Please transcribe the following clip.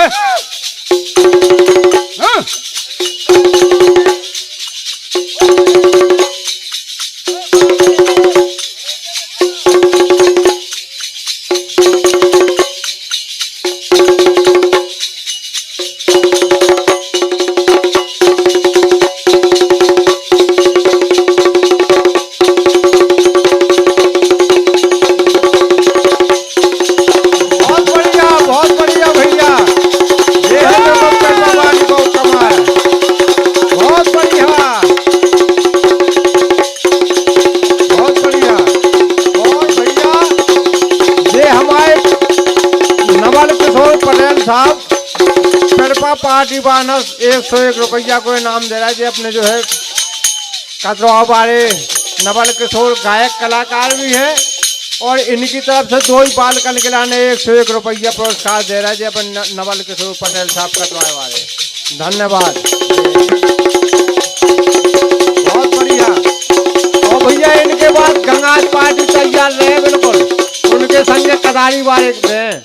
हाँ। बहुत बढ़िया भैया, ये है जो बक्कर बाबा की बहुत कमाल, बहुत बढ़िया, बहुत बढ़िया। और भैया ये हमारे नवल किशोर पटेल साहब कृपा पार्टी बानस 101 रुपया को इनाम दे रहा है। ये अपने जो है कदरवा वाले नवल किशोर गायक कलाकार भी है और इनकी तरफ से 2 ही बालकन के लाने 101 रुपया पुरस्कार दे रहा है जी अपन नवल किशोर पटेल साहब कटवाए वाले। धन्यवाद, बहुत बढ़िया। और भैया इनके बाद गंगाज पार्टी तैयार रहे बिल्कुल, उनके संग कदारी वाले हैं।